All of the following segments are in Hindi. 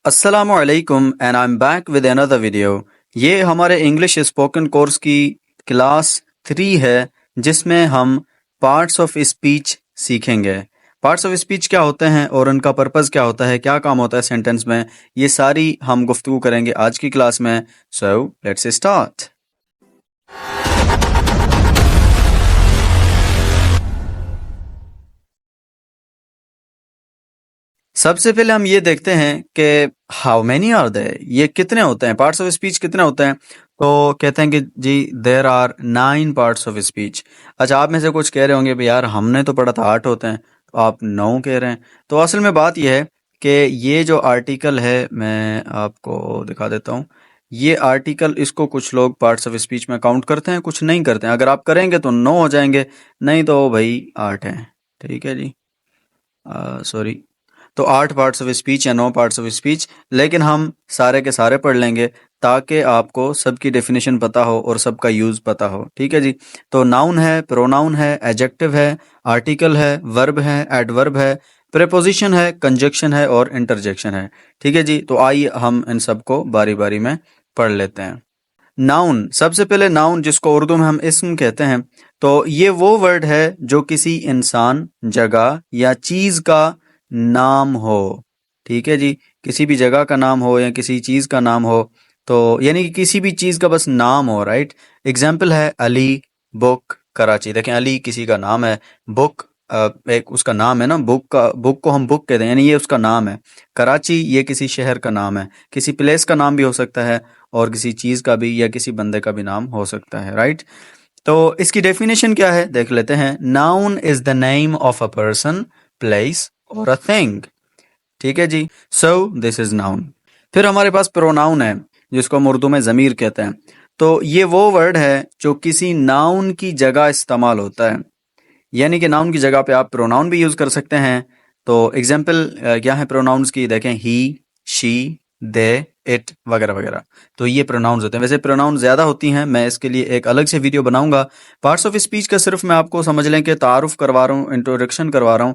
अस्सलामुअलैकुम and I am back with another video. ये हमारे इंग्लिश स्पोकन कोर्स की क्लास 3 है जिसमें हम पार्ट्स ऑफ स्पीच सीखेंगे। पार्ट्स ऑफ स्पीच क्या होते हैं और उनका पर्पस क्या होता है, क्या काम होता है सेंटेंस में, ये सारी हम गुफ्तगू करेंगे आज की क्लास में। So let's start. सबसे पहले हम ये देखते हैं कि हाउ मैनी आर देयर, ये कितने होते हैं, पार्ट्स ऑफ स्पीच कितने होते हैं। तो कहते हैं कि जी there are 9 parts of speech. अच्छा, आप में से कुछ कह रहे होंगे भाई यार हमने तो पढ़ा था 8 होते हैं, तो आप 9 कह रहे हैं। तो असल में बात यह है कि ये जो आर्टिकल है मैं आपको दिखा देता हूँ। ये आर्टिकल, इसको कुछ लोग पार्ट्स ऑफ स्पीच में काउंट करते हैं, कुछ नहीं करते हैं। अगर आप करेंगे तो 9 हो जाएंगे, नहीं तो भाई 8 हैं। ठीक है जी, सॉरी। तो 8 पार्ट्स ऑफ स्पीच या 9 पार्ट्स ऑफ स्पीच, लेकिन हम सारे के सारे पढ़ लेंगे ताकि आपको सबकी डेफिनेशन पता हो और सबका यूज पता हो। ठीक है जी। तो नाउन है, प्रोनाउन है, एडजेक्टिव है, आर्टिकल है, वर्ब है, एडवर्ब है, प्रीपोजिशन है, कंजक्शन है और इंटरजेक्शन है। ठीक है जी। तो आइए हम इन सबको बारी बारी में पढ़ लेते हैं। नाउन, सबसे पहले नाउन जिसको उर्दू में हम इस्म कहते हैं, तो ये वो वर्ड है जो किसी इंसान, जगह या चीज का नाम हो। ठीक है जी, किसी भी जगह का नाम हो या किसी चीज का नाम हो, तो यानी कि किसी भी चीज का बस नाम हो। राइट। एग्जाम्पल है अली, बुक, कराची। देखें, अली किसी का नाम है, बुक एक उसका नाम है ना, बुक को हम बुक कहते हैं, यानी ये उसका नाम है। कराची ये किसी शहर का नाम है, किसी प्लेस का नाम भी हो सकता है और किसी चीज का भी या किसी बंदे का भी नाम हो सकता है। राइट। तो इसकी डेफिनेशन क्या है देख लेते हैं। Noun is the name of a person, place और अ थिंग। ठीक है जी। So this is noun. फिर हमारे पास प्रोनाउन है जिसको हम उर्दू में जमीर कहते हैं। तो ये वो वर्ड है जो किसी नाउन की जगह इस्तेमाल होता है, यानी कि नाउन की जगह पे आप प्रोनाउन भी यूज कर सकते हैं। तो एग्जाम्पल क्या है प्रोनाउंस की, देखें ही, शी, दे, इट वगैरह वगैरह। तो ये प्रोनाउंस होते हैं। वैसे प्रोनाउन ज्यादा होती हैं, मैं इसके लिए एक अलग से वीडियो बनाऊंगा। पार्ट्स ऑफ स्पीच का सिर्फ मैं आपको समझ लें कि तारुफ करवा रहा हूँ, इंट्रोडक्शन करवा रहा हूँ।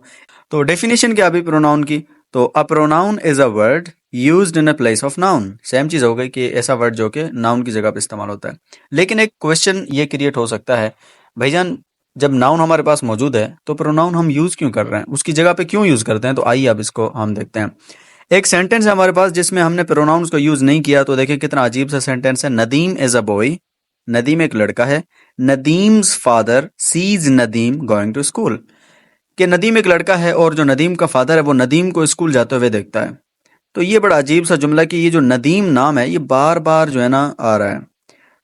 तो डेफिनेशन क्या अभी प्रोनाउन की, तो a pronoun is a word used in a place of noun. Same चीज हो गई कि ऐसा वर्ड जो कि नाउन की जगह पे इस्तेमाल होता है। लेकिन एक क्वेश्चन ये क्रिएट हो सकता है, भाईजान जब नाउन हमारे पास मौजूद है तो प्रोनाउन हम यूज क्यों कर रहे हैं, उसकी जगह पे क्यों यूज करते हैं। तो आइए अब इसको हम देखते हैं। एक सेंटेंस है हमारे पास जिसमें हमने प्रोनाउंस को यूज नहीं किया। तो देखिए कितना अजीब सा सेंटेंस है। Nadeem is a boy, Nadeem एक लड़का है। Nadeem's father sees Nadeem going to school, कि नदीम एक लड़का है और जो नदीम का फादर है वो नदीम को स्कूल जाते हुए देखता है। तो ये बड़ा अजीब सा जुमला कि ये जो नदीम नाम है ये बार बार जो है ना आ रहा है।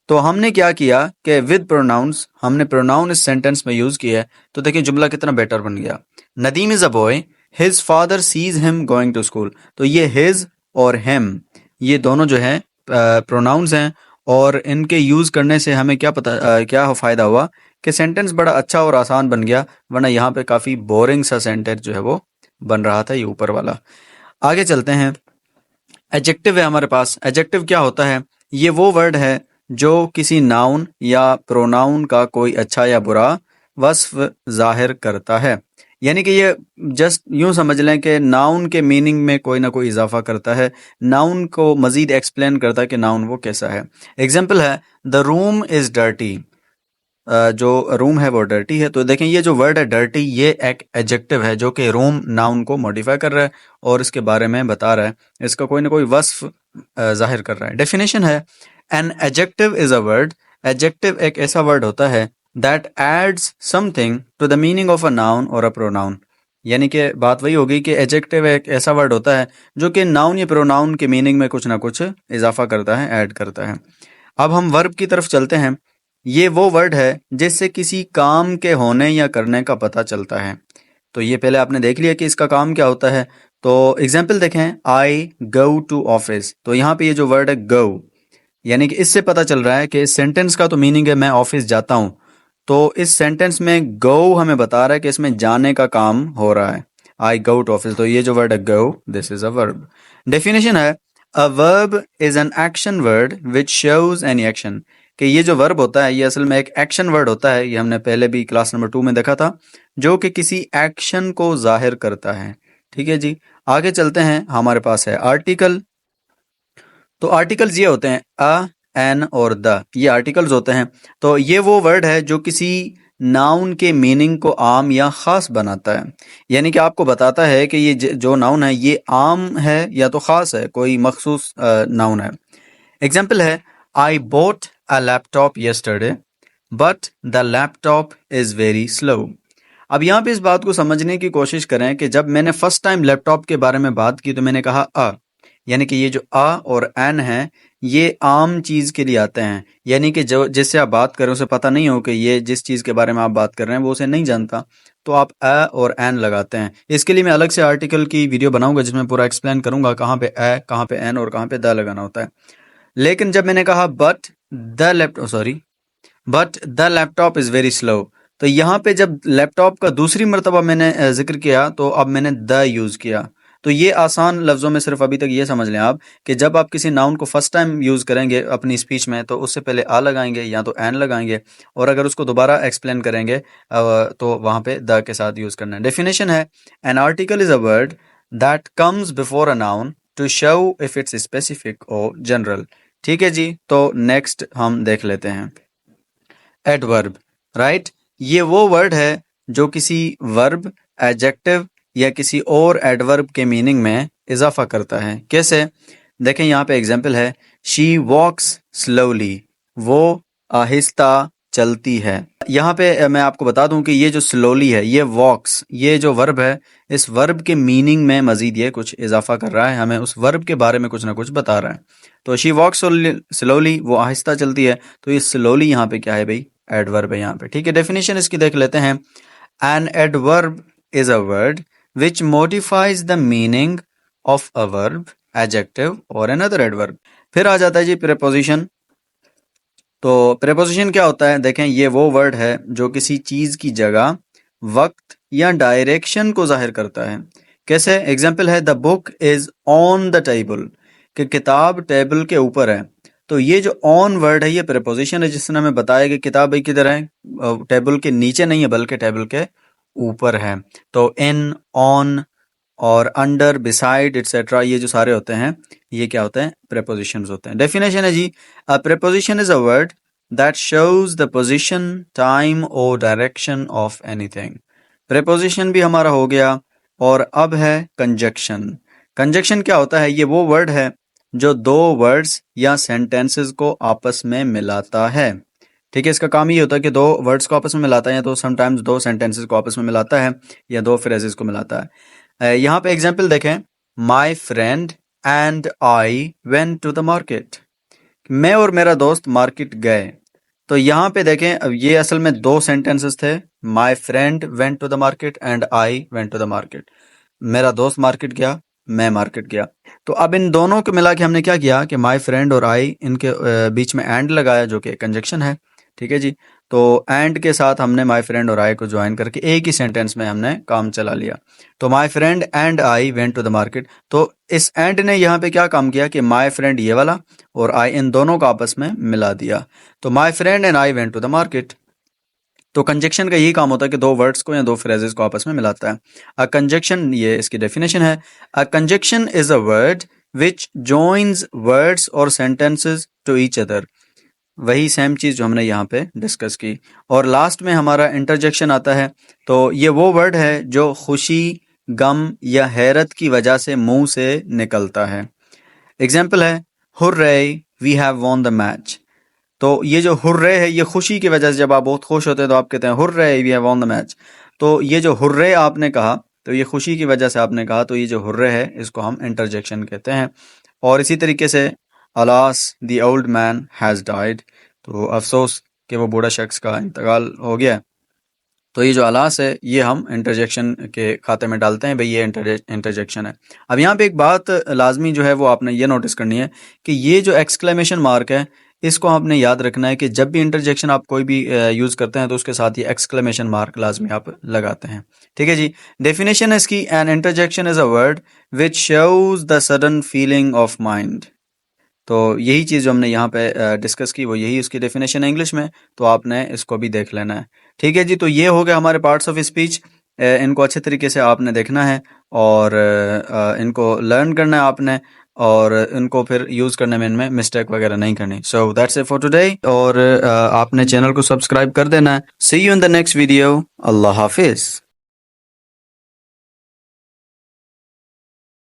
तो हमने क्या किया कि विद प्रोनाउंस हमने प्रोनाउन इस सेंटेंस में यूज किया है। तो देखिए जुमला कितना बेटर बन गया। Nadeem is a boy, his father sees him going to school. तो ये हिज और हिम, ये दोनों जो है प्रोनाउंस हैं, और इनके यूज करने से हमें क्या पता क्या फायदा हुआ कि सेंटेंस बड़ा अच्छा और आसान बन गया, वरना यहाँ पे काफी बोरिंग सा सेंटेंस जो है वो बन रहा था, ये ऊपर वाला। आगे चलते हैं। एडजेक्टिव है हमारे पास। एडजेक्टिव क्या होता है, ये वो वर्ड है जो किसी नाउन या प्रोनाउन का कोई अच्छा या बुरा वस्फ जाहिर करता है। यानी कि ये जस्ट यूं समझ लें कि नाउन के मीनिंग में कोई ना कोई इजाफा करता है, नाउन को मजीद एक्सप्लेन करता है कि नाउन वो कैसा है। एग्जाम्पल है द रूम इज डर्टी, जो रूम है वो डर्टी है। तो देखें ये जो वर्ड है डर्टी, ये एक एडजेक्टिव है जो कि रूम नाउन को मॉडिफाई कर रहा है और इसके बारे में बता रहा है, इसका कोई ना कोई वस्फ जाहिर कर रहा है। डेफिनेशन है an adjective is a word, adjective एक ऐसा वर्ड होता है that adds something to the meaning of a noun or a pronoun. यानी कि बात वही होगी कि एडजेक्टिव एक ऐसा वर्ड होता है जो कि नाउन या प्रोनाउन के मीनिंग में कुछ ना कुछ इजाफा करता है, ऐड करता है। अब हम वर्ब की तरफ चलते हैं। ये वो वर्ड है जिससे किसी काम के होने या करने का पता चलता है। तो ये पहले आपने देख लिया कि इसका काम क्या होता है। तो एग्जाम्पल देखें, आई गो टू ऑफिस। तो यहाँ पे ये जो वर्ड है गो, यानी कि इससे पता चल रहा है कि इस सेंटेंस का तो मीनिंग है मैं ऑफिस जाता हूँ। तो इस सेंटेंस में गो हमें बता रहा है कि इसमें जाने का काम हो रहा है। आई गो टू ऑफिस, तो ये जो वर्ड है go, this is a verb. Definition है a verb is an action word which shows any action, कि ये जो वर्ब होता है ये असल में एक एक्शन वर्ड होता है। ये हमने पहले भी क्लास नंबर 2 में देखा था, जो कि किसी एक्शन को जाहिर करता है। ठीक है जी। आगे चलते हैं। हमारे पास है आर्टिकल। तो आर्टिकल्स ये होते हैं अ, एन और द, ये आर्टिकल्स होते हैं। तो ये वो वर्ड है जो किसी नाउन के मीनिंग को आम या खास बनाता है, यानी कि आपको बताता है कि ये जो नाउन है ये आम है या तो खास है, कोई मखसूस नाउन है। एग्जाम्पल है, I bought a laptop yesterday but the laptop is very slow. अब यहाँ पे इस बात को समझने की कोशिश करें कि जब मैंने फर्स्ट टाइम लैपटॉप के बारे में बात की तो मैंने कहा अ, यानी कि ये जो अ और एन है ये आम चीज के लिए आते हैं, यानी कि जो जिससे आप बात कर रहे हो उसे पता नहीं हो कि ये जिस चीज के बारे में आप बात कर रहे हैं वो उसे नहीं जानता, तो आप अ और एन लगाते हैं। इसके लिए मैं अलग से आर्टिकल की वीडियो बनाऊंगा जिसमें पूरा एक्सप्लेन करूंगा कहाँ पे अ, कहाँ पे एन और कहाँ पे द लगाना होता है। लेकिन जब मैंने कहा but the laptop is very slow, तो यहाँ पे जब लैपटॉप का दूसरी मरतबा मैंने जिक्र किया तो अब मैंने द यूज किया। तो ये आसान लफ्जों में सिर्फ अभी तक ये समझ लें आप कि जब आप किसी नाउन को फर्स्ट टाइम यूज करेंगे अपनी स्पीच में तो उससे पहले आ लगाएंगे या तो एन लगाएंगे, और अगर उसको दोबारा एक्सप्लेन करेंगे तो वहां पे द के साथ यूज करना है। डेफिनेशन है, an article is a word that comes before a noun to show if it's specific or general. ठीक है जी, तो नेक्स्ट हम देख लेते हैं एडवर्ब। राइट, ये वो वर्ड है जो किसी वर्ब, एडजेक्टिव या किसी और एडवर्ब के मीनिंग में इजाफा करता है। कैसे? देखें यहाँ पे एग्जाम्पल है, शी वॉक्स स्लोली, वो आहिस्ता चलती है। यहाँ पे मैं आपको बता दूं कि ये जो स्लोली है, ये वॉक्स, ये जो वर्ब है, इस वर्ब के मीनिंग में मजीद ये कुछ इजाफा कर रहा है, हमें उस वर्ब के बारे में कुछ ना कुछ बता रहा है। तो शी वॉक्स स्लोली, वो आहिस्ता चलती है, तो ये स्लोली यहाँ पे क्या है भाई? एडवर्ब है यहाँ पे। ठीक है, डेफिनेशन इसकी देख लेते हैं। An adverb is a word which modifies the meaning of a verb, adjective और अनदर एडवर्ब। फिर आ जाता है जी प्रीपोजिशन। तो प्रीपोजिशन क्या होता है? देखें, ये वो वर्ड है जो किसी चीज की जगह, वक्त या डायरेक्शन को जाहिर करता है। कैसे? एग्जाम्पल है, the book is on the table, कि किताब टेबल के ऊपर है। तो ये जो ऑन वर्ड है ये प्रीपोजिशन है जिसने हमें बताया कि किताब भाई किधर है, टेबल के नीचे नहीं है बल्कि टेबल के ऊपर है। तो इन, ऑन और अंडर, बिसाइड एटसेट्रा, ये जो सारे होते हैं ये क्या होते हैं? प्रेपोजिशंस होते हैं। डेफिनेशन है जी, a preposition is a word that shows the position, time और डायरेक्शन ऑफ एनीथिंग। प्रेपोजिशन भी हमारा हो गया, और अब है कंजक्शन। कंजक्शन क्या होता है? ये वो वर्ड है जो दो वर्ड्स या सेंटेंसेस को आपस में मिलाता है। ठीक है, इसका काम ये होता है कि दो वर्ड्स को आपस में मिलाता है, या तो समटाइम्स दो सेंटेंसेस को आपस में मिलाता है, या दो फ्रेजेस को मिलाता है। यहाँ पे एग्जाम्पल देखें, my friend and I went to the market, मैं और मेरा दोस्त मार्केट गए। तो यहाँ पे देखें, अब ये असल में दो सेंटेंसेस थे, my friend went to the market and I went to the market. मेरा दोस्त मार्केट गया, मैं मार्केट गया। तो अब इन दोनों को मिला के हमने क्या किया कि माई फ्रेंड और आई, इनके बीच में एंड लगाया जो कि कंजक्शन है। ठीक है जी, तो एंड के साथ हमने माई फ्रेंड और आई को ज्वाइन करके एक ही सेंटेंस में हमने काम चला लिया। तो my friend and I went to the market, तो इस एंड ने यहाँ पे क्या काम किया कि माई फ्रेंड ये वाला और आई, इन दोनों को आपस में मिला दिया। तो my friend and I went to the market. तो कंजक्शन का यही काम होता है कि दो वर्ड्स को या दो फ्रेजेस को आपस में मिलाता है। अ कंजक्शन, ये इसकी डेफिनेशन है, a conjunction is a word which joins words और सेंटेंसेस टू ईच अदर। वही सेम चीज जो हमने यहाँ पे डिस्कस की। और लास्ट में हमारा इंटरजेक्शन आता है। तो ये वो वर्ड है जो खुशी, गम या हैरत की वजह से मुंह से निकलता है। एग्जाम्पल है, hurray we have won the match. तो ये जो हुर्रे है ये खुशी की वजह से, जब आप बहुत खुश होते हैं तो आप कहते हैं hurray we have won the match. तो ये जो हुर्रे आपने कहा, तो ये खुशी की वजह से आपने कहा, तो ये जो हुर्रे है इसको हम इंटरजेक्शन कहते हैं। और इसी तरीके से, alas the old man has died, तो अफसोस कि वो बूढ़ा शख्स का इंतकाल हो गया। तो ये जो अलास है ये हम इंटरजेक्शन के खाते में डालते हैं, भाई ये इंटरजेक्शन है। अब यहाँ पे एक बात लाजमी जो है वो आपने ये नोटिस करनी है कि ये जो एक्सक्लेमेशन मार्क है इसको आपने याद रखना है कि जब भी इंटरजेक्शन आप कोई भी यूज़ करते हैं तो उसके साथ ये एक्सक्लेमेशन मार्क लाजमी आप लगाते हैं। ठीक है जी, डेफिनेशन है इसकी, an interjection is a word which shows the sudden feeling of mind. तो यही चीज़ जो हमने यहाँ पे डिस्कस की वो यही उसकी डेफिनेशन है इंग्लिश में, तो आपने इसको भी देख लेना है। ठीक है जी, तो ये हो गया हमारे पार्ट्स ऑफ स्पीच। इनको अच्छे तरीके से आपने देखना है और इनको लर्न करना है आपने। और इनको फिर यूज़ करने में इनमें मिस्टेक वगैरह नहीं करनी। So that's it for today, और आपने चैनल को सब्सक्राइब कर देना है। See you in the next video. अल्लाह हाफिज़।